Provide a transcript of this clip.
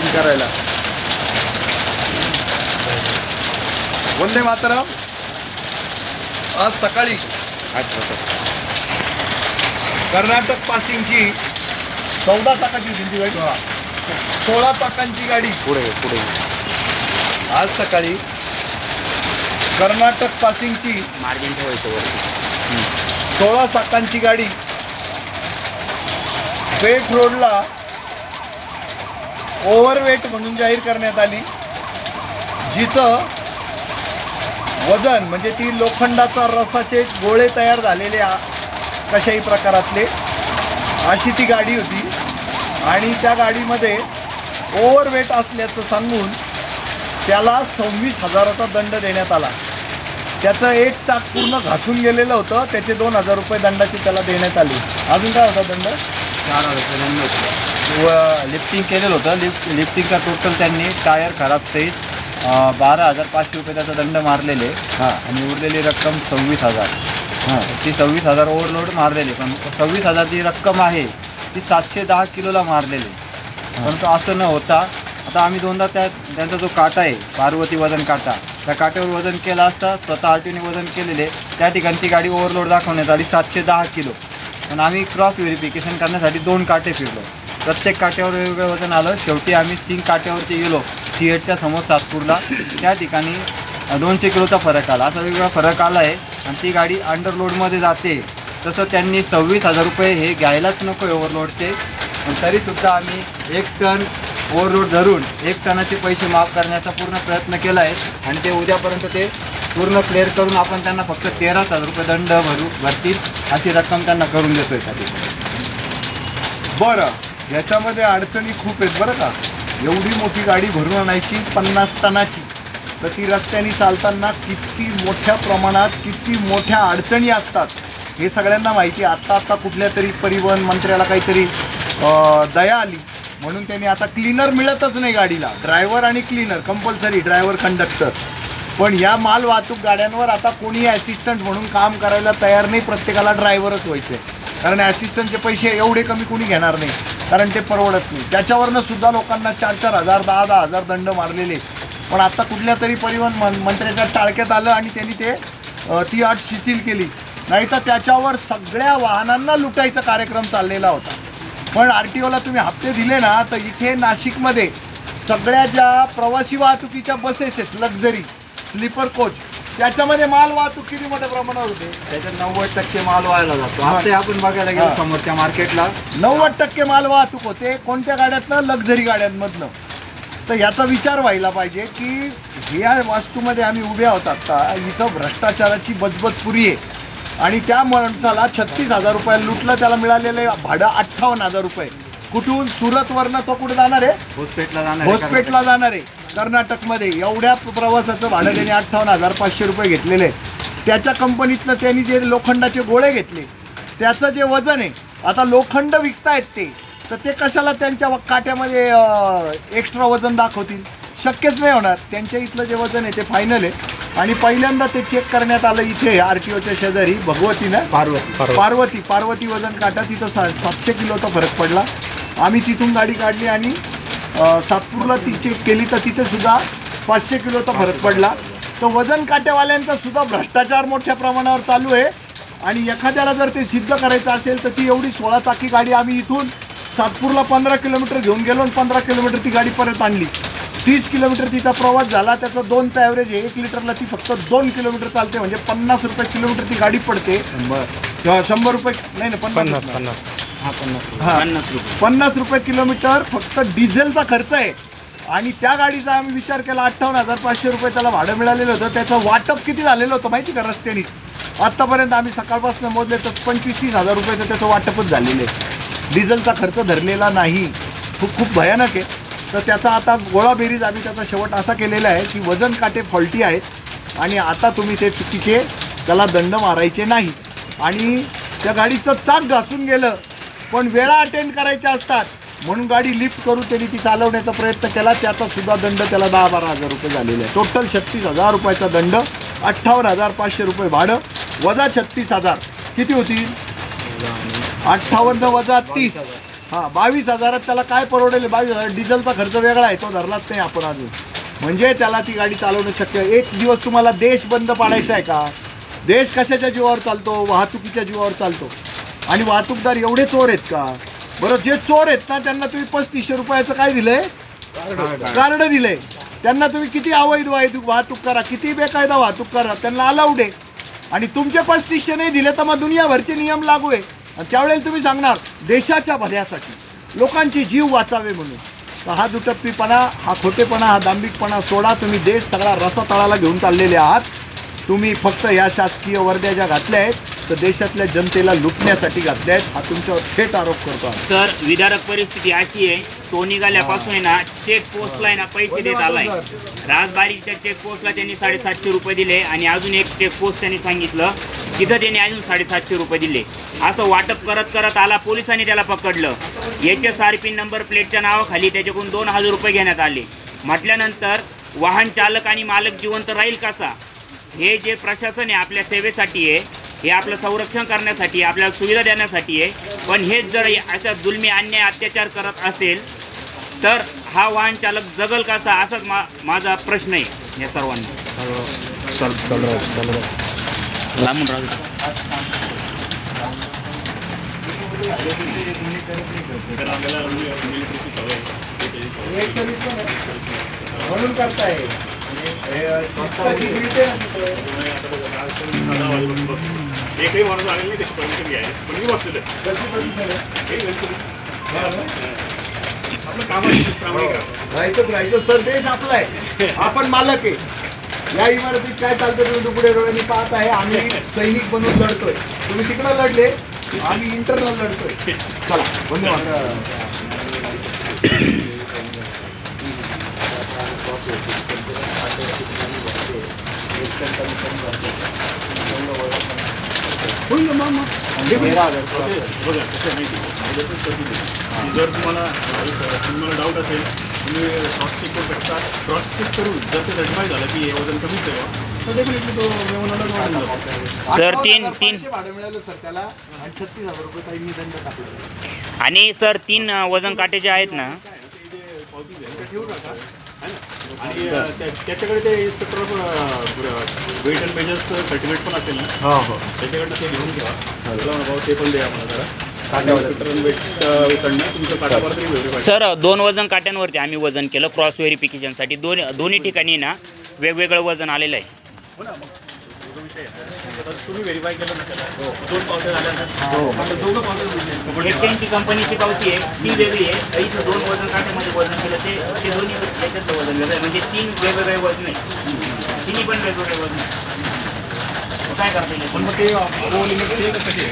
Servicing करायला. वंदे मातरम. आज सकाळी कर्नाटक पासिंगची 14 चाकाची दिंडी होती, 16 चाकांची गाडी पुढे. आज सकाळी कर्नाटक पासिंगची मार्जिन ठेवायचं वरती 16 चाकांची गाडी पेठ रोडला ओव्हरवेट म्हणून जाहीर करण्यात आली, जिचं वजन म्हणजे ती लोखंडाचा रसाचे गोळे तयार झालेले कशाही प्रकारातले अशी ती गाडी होती. आणि त्या गाडीमध्ये ओव्हरवेट असल्याचं सांगून त्याला 26,000चा दंड देण्यात आला. त्याचं एक चाक पूर्ण घासून गेलेलं होतं, त्याचे 2,000 रुपये दंडाचे त्याला देण्यात आले. अजून काय होता दंड? 4,000 रुपये दंड होतं. लिफ्टिंग केलेलं होतं. लिफ्टिंगचा टोटल त्यांनी टायर खराब सहित 12,500 रुपये त्याचा दंड मारलेले. आणि उरलेली रक्कम 26,000. ती 26,000 ओव्हरलोड मारलेली, पण 26,000 जी रक्कम आहे ती 710 किलोला मारलेली. परंतु असं न होता आता आम्ही दोनदा त्यांचा जो काटा आहे पार्वती वजन काटा, त्या काट्यावर वजन केलं असता स्वतः आरटीओने वजन केलेले, त्या ठिकाणी ती गाडी ओव्हरलोड दाखवण्यात आली 710 किलो. पण आम्ही क्रॉस व्हेरिफिकेशन करण्यासाठी 2 काटे फिरलो, प्रत्येक काट्यावर वेगवेगळं वजन आलं. शेवटी आम्ही सिंग काट्यावरती गेलो सिएटच्या समोर सातपूरला, त्या ठिकाणी 200 किलोचा फरक आला. असा वेगवेगळा फरक आला आहे आणि ती गाडी अंडरलोडमध्ये जाते. तसं त्यांनी 26,000 रुपये हे घ्यायलाच नको ओव्हरलोडचे, पण तरीसुद्धा आम्ही 1 टन ओव्हरलोड धरून 1 टनाचे पैसे माफ करण्याचा पूर्ण प्रयत्न केला आहे. आणि ते उद्यापर्यंत ते पूर्ण क्लिअर करून आपण त्यांना फक्त 13,000 रुपये दंड भरतील अशी रक्कम त्यांना करून देतो आहे. बरं, याच्यामध्ये अडचणी खूप आहेत बरं का. एवढी मोठी गाडी भरून आणायची 50 टनाची, तर ती रस्त्याने चालताना किती मोठ्या प्रमाणात किती मोठ्या अडचणी असतात हे सगळ्यांना माहिती. आत्ता कुठल्या तरी परिवहन मंत्र्याला काहीतरी दया आली म्हणून त्यांनी आता क्लीनर मिळतच नाही गाडीला. ड्रायव्हर आणि क्लीनर कंपल्सरी, ड्रायव्हर कंडक्टर. पण या माल वाहतूक गाड्यांवर आता कोणी ॲसिस्टंट म्हणून काम करायला तयार नाही, प्रत्येकाला ड्रायव्हरच व्हायचं आहे. कारण ॲसिस्टंटचे पैसे एवढे कमी कोणी घेणार नाही, कारण ते परवडत नाही. त्याच्यावरनं सुद्धा लोकांना 4,000 10,000 दंड मारलेले. पण आता कुठल्या तरी परिवहन मंत्र्याच्या टाळक्यात आलं आणि त्यांनी ती अट शिथिल केली. नाही तर त्याच्यावर सगळ्या वाहनांना लुटायचा कार्यक्रम चाललेला होता. पण RTOला तुम्ही हप्ते दिले ना, तर इथे नाशिकमध्ये सगळ्या ज्या प्रवासी वाहतुकीच्या बसेस आहेत, लक्झरी स्लीपर कोच, त्याच्यामध्ये माल वाहतूक किती मोठ्या प्रमाणावर होते. त्याच्यात 90% माल व्हायला जातो. आता आपण बघायला गेलो समोरच्या मार्केटला 90% माल वाहतूक होते. कोणत्या गाड्यातनं? लक्झरी गाड्यांमधनं. तर याचा विचार व्हायला पाहिजे की ह्या वास्तूमध्ये आम्ही उभे आहोत आता, इथं भ्रष्टाचाराची बचबच पुरी आहे. आणि त्या माणसाला 36,000 रुपये लुटलं, त्याला मिळालेलं भाडं 58,000 रुपये. कुठून? सुरतवरनं तो कुठे जाणार आहे? होस्पेटला जाणार आहे कर्नाटकमध्ये. एवढ्या प्रवासाचं भाडं त्यांनी 58,500 रुपये घेतलेले आहे. त्याच्या कंपनीतनं त्यांनी जे लोखंडाचे गोळे घेतले त्याचं जे वजन आहे, आता लोखंड विकतायत ते, तर ते कशाला त्यांच्या काट्यामध्ये एक्स्ट्रा वजन दाखवतील? शक्यच नाही होणार. त्यांच्या इथलं जे वजन आहे ते फायनल आहे. आणि पहिल्यांदा ते चेक करण्यात आलं इथे RTOच्या शेजारी भगवतीनं पार्वती वजन काटा, तिथं 700 किलोचा फरक पडला. आम्ही तिथून गाडी काढली आणि सातपूरला ती चेक केली, तर तिथे सुद्धा 500 किलोचा फरक पडला. तर वजन काट्यावाल्यांचा सुद्धा भ्रष्टाचार मोठ्या प्रमाणावर चालू आहे. आणि एखाद्याला जर ते सिद्ध करायचं असेल तर ती एवढी 16 चाकी गाडी आम्ही इथून सातपूरला 15 किलोमीटर घेऊन गेलो आणि 15 किलोमीटर ती गाडी परत आणली. 30 किलोमीटर तिचा प्रवास झाला. त्याचा 2चा ॲव्हरेज आहे. 1 लिटरला ती फक्त 2 किलोमीटर चालते, म्हणजे 50 रुपये किलोमीटर ती गाडी पडते. 100 रुपये नाही, 50 रुपये किलोमीटर फक्त डिझेलचा खर्च आहे. आणि त्या गाडीचा आम्ही विचार केला 58,500 रुपये त्याला भाडं मिळालेलं होतं. त्याचं वाटप किती झालेलं होतं माहिती का रस्त्याने? आत्तापर्यंत आम्ही सकाळपासून मोजले तर 25-30,000 रुपये त्याचं वाटपच झालेलं आहे. डिझेलचा खर्च धरलेला नाही. खूप भयानक आहे. तर त्याचा आता गोळाबेरीज आम्ही त्याचा शेवट असा केलेला आहे की वजन काटे फॉल्टी आहेत आणि आता तुम्ही ते चुकीचे त्याला दंड मारायचे नाही. आणि त्या गाडीचं चाक घासून गेलं, पण वेळा अटेंड करायच्या असतात म्हणून गाडी लिफ्ट करून त्यांनी ती चालवण्याचा प्रयत्न केला. त्याचा सुद्धा दंड त्याला 10-12,000 रुपये झालेले आहे. टोटल 36,000 रुपयाचा दंड, 58,500 रुपये भाडं, वजा 36,000 किती होतील? 58 वजा 30 हां 22,000 त्याला काय परवडेल? 22,000 डिझेलचा खर्च वेगळा आहे, तो धरलाच नाही आपण अजून. म्हणजे त्याला ती गाडी चालवणं शक्य. एक दिवस तुम्हाला देश बंद पाडायचा आहे का? देश कशाच्या जीवावर चालतो? वाहतुकीच्या जीवावर चालतो. आणि वाहतूकदार एवढे चोर आहेत का? बरं, जे चोर आहेत ना त्यांना तुम्ही 3500 रुपयाचं काय दिलंय? कार्ड दिलंय. त्यांना तुम्ही किती अवैध वाहतूक करा, किती बेकायदा वाहतूक करा, त्यांना अलाउड आहे. आणि तुमचे 3500 नाही दिले तर मग दुनियाभरचे नियम लागू आहे. आणि त्यावेळेला तुम्ही सांगणार देशाच्या भल्यासाठी, लोकांचे जीव वाचावे म्हणून. तर हा दुटप्पीपणा, हा खोटेपणा, हा दांभिकपणा सोडा. तुम्ही देश सगळा रसातळाला घेऊन चाललेले आहात. तुम्ही फक्त या शासकीय वर्द्या ज्या घातल्या आहेत तर देशातल्या जनतेला लुटण्यासाठी घातल्या आहेत. हा तुमच्यावर थेट आरोप करतो. सर, विदारक परिस्थिती अशी आहे, तो निघाल्यापासून आहे ना चेक पोस्टला आहे ना पैसे देत आलाय. राजबारीच्या चेक पोस्टला त्यांनी 750 रुपये दिले आणि अजून एक चेक पोस्ट त्यांनी सांगितलं तिथं त्यांनी अजून 750 रुपये दिले. असं वाटप करत करत आला. पोलिसांनी त्याला पकडलं. HSRP नंबर प्लेटच्या नावाखाली त्याच्याकडून 2000 रुपये घेण्यात आले. म्हटल्यानंतर वाहन चालक आणि मालक जिवंत राहील कसा? हे जे प्रशासन आहे आपल्या सेवेसाठी आहे, हे आपलं संरक्षण करण्यासाठी, आपल्याला सुविधा देण्यासाठी आहे. पण हेच जर अशा जुलमी, अन्याय, अत्याचार करत असेल तर हा वाहन चालक जगल कसा? असाच माझा प्रश्न आहे या सर्वांना. लांबून राहू. म्हणून करताय एकही माणूस आलेला नाही, त्याची परमिशन घ्यायला पण मी बसलेलं आपलं काम राहायचं सर. देश आपला आहे, आपण मालक आहे. या इमारतीत काय चालतं तुम्ही पुढे डोळ्यांनी पाहत आहे. आम्ही सैनिक बनून लढतोय. तुम्ही तिकडं लढले, आम्ही इंटरनल लढतोय. चला, धन्यवाद. होईल ना मग. बघा कसं माहिती, जर तुम्हाला डाऊट असेल तुम्ही क्रॉस चेक करू शकता. क्रॉस चेक करून जर ते सर्टिफाय झालं की हे वजन कमीच आहे तर डेफिनेटली तो मेमोनाला सर, 3 भाडं मिळालं सर त्याला आणि 36,000 रुपये ताईंनी दंड टाकला. आणि सर 3 वजन काटे जे आहेत ना, ठेवू नका आणि त्याच्याकडे ते inspector weight and measures certificate पण असेल ना, त्याच्याकडनं ते घेऊन घ्या. भाऊ ते पण द्या मला जरा. सर 2 वजन काट्यांवरती आम्ही वजन केलं क्रॉस व्हेरिफिकेशनसाठी. दोन्ही ठिकाणी ना वेगवेगळं वजन आलेलं आहे. तुम्ही व्हेरीफाय केलं ना त्याला 2 पावत्या झाल्यानंतर दोघं पावत्या त्यांची कंपनीची पावती आहे ती वेगळी आहे. इथं 2 वजन काट्यामध्ये वजन केलं ते दोन्ही याच्यातलं वजन वेगळं आहे. म्हणजे 3 वेगवेगळे वजन आहे. तिन्ही पण वेगवेगळे वजन आहे. काय करता येईल? पण मग ते कशी आहे?